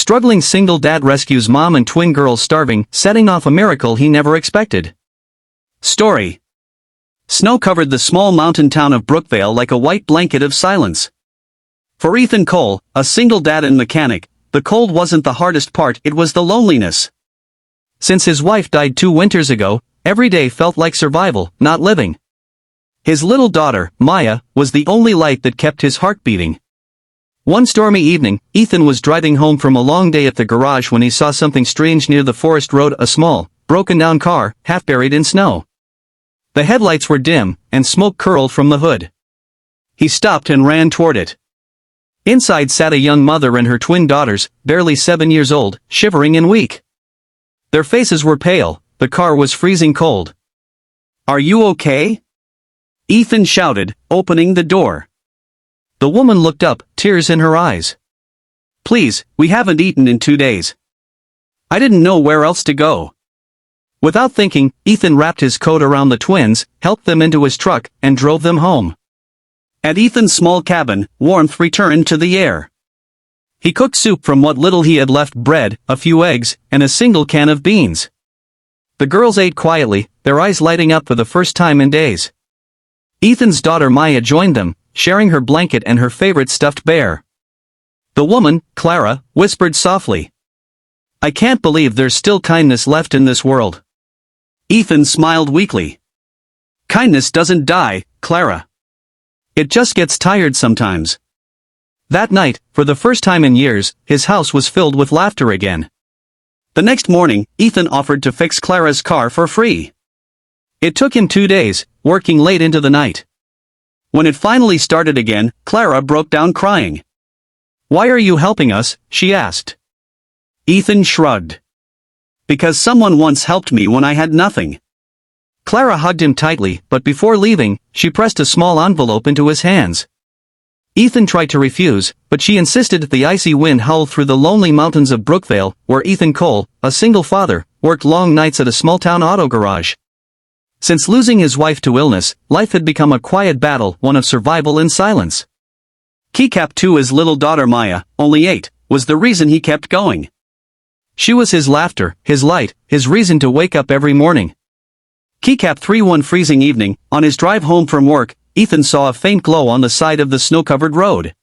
Struggling single dad rescues mom and twin girls starving, setting off a miracle he never expected. Story. Snow covered the small mountain town of Brookvale like a white blanket of silence. For Ethan Cole, a single dad and mechanic, the cold wasn't the hardest part, it was the loneliness. Since his wife died 2 winters ago, every day felt like survival, not living. His little daughter, Maya, was the only light that kept his heart beating. One stormy evening, Ethan was driving home from a long day at the garage when he saw something strange near the forest road, a small, broken-down car, half buried in snow. The headlights were dim, and smoke curled from the hood. He stopped and ran toward it. Inside sat a young mother and her twin daughters, barely 7 years old, shivering and weak. Their faces were pale, the car was freezing cold. "Are you okay?" Ethan shouted, opening the door. The woman looked up, tears in her eyes. "Please, we haven't eaten in 2 days. I didn't know where else to go." Without thinking, Ethan wrapped his coat around the twins, helped them into his truck, and drove them home. At Ethan's small cabin, warmth returned to the air. He cooked soup from what little he had left, bread, a few eggs, and a single can of beans. The girls ate quietly, their eyes lighting up for the first time in days. Ethan's daughter Maya joined them, sharing her blanket and her favorite stuffed bear. The woman, Clara, whispered softly, "I can't believe there's still kindness left in this world." Ethan smiled weakly. "Kindness doesn't die, Clara. It just gets tired sometimes." That night, for the first time in years, his house was filled with laughter again. The next morning, Ethan offered to fix Clara's car for free. It took him 2 days, working late into the night. When it finally started again, Clara broke down crying. "Why are you helping us?" she asked. Ethan shrugged. "Because someone once helped me when I had nothing." Clara hugged him tightly, but before leaving, she pressed a small envelope into his hands. Ethan tried to refuse, but she insisted. The icy wind howled through the lonely mountains of Brookvale, where Ethan Cole, a single father, worked long nights at a small-town auto garage. Since losing his wife to illness, life had become a quiet battle, one of survival and silence. Keycap to his little daughter Maya, only 8, was the reason he kept going. She was his laughter, his light, his reason to wake up every morning. Keycap 3 one freezing evening, on his drive home from work, Ethan saw a faint glow on the side of the snow-covered road.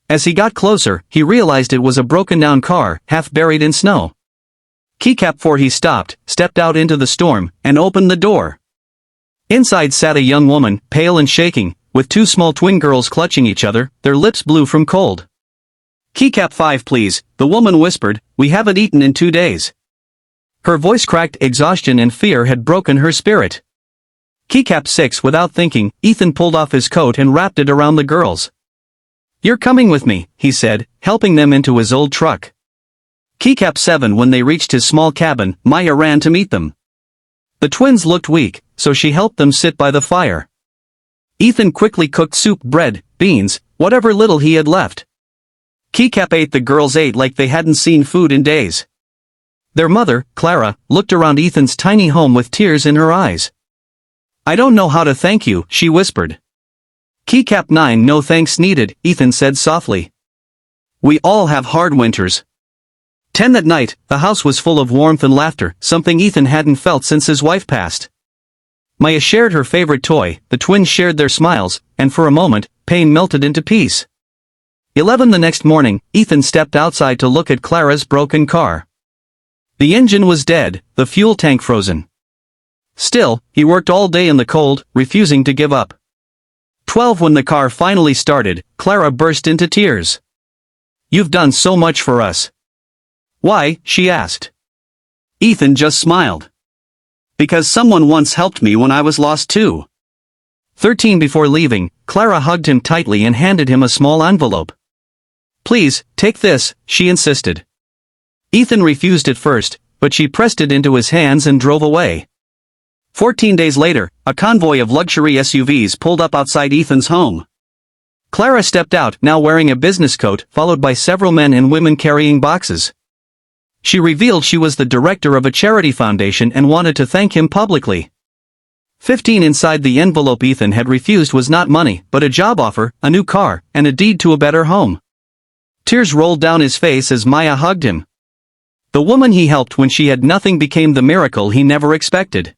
As he got closer, he realized it was a broken-down car, half buried in snow. Keycap 4 he stopped, stepped out into the storm, and opened the door. Inside sat a young woman, pale and shaking, with 2 small twin girls clutching each other, their lips blue from cold. "Keycap 5 please," the woman whispered, "we haven't eaten in 2 days." Her voice cracked. Exhaustion and fear had broken her spirit. Keycap 6 without thinking, Ethan pulled off his coat and wrapped it around the girls. "You're coming with me," he said, helping them into his old truck. Keycap 7 when they reached his small cabin, Maya ran to meet them. The twins looked weak, so she helped them sit by the fire. Ethan quickly cooked soup, bread, beans, whatever little he had left. Keycap 8 the girls ate like they hadn't seen food in days. Their mother, Clara, looked around Ethan's tiny home with tears in her eyes. "I don't know how to thank you," she whispered. Keycap 9 no thanks needed, Ethan said softly. "We all have hard winters." 10 that night, the house was full of warmth and laughter, something Ethan hadn't felt since his wife passed. Maya shared her favorite toy, the twins shared their smiles, and for a moment, pain melted into peace. 11 the next morning, Ethan stepped outside to look at Clara's broken car. The engine was dead, the fuel tank frozen. Still, he worked all day in the cold, refusing to give up. 12 when the car finally started, Clara burst into tears. "You've done so much for us." "Why?" she asked. Ethan just smiled. "Because someone once helped me when I was lost too." 13 before leaving, Clara hugged him tightly and handed him a small envelope. "Please, take this," she insisted. Ethan refused at first, but she pressed it into his hands and drove away. 14 days later, a convoy of luxury SUVs pulled up outside Ethan's home. Clara stepped out, now wearing a business coat, followed by several men and women carrying boxes. She revealed she was the director of a charity foundation and wanted to thank him publicly. 15 inside the envelope Ethan had refused was not money, but a job offer, a new car, and a deed to a better home. Tears rolled down his face as Maya hugged him. The woman he helped when she had nothing became the miracle he never expected.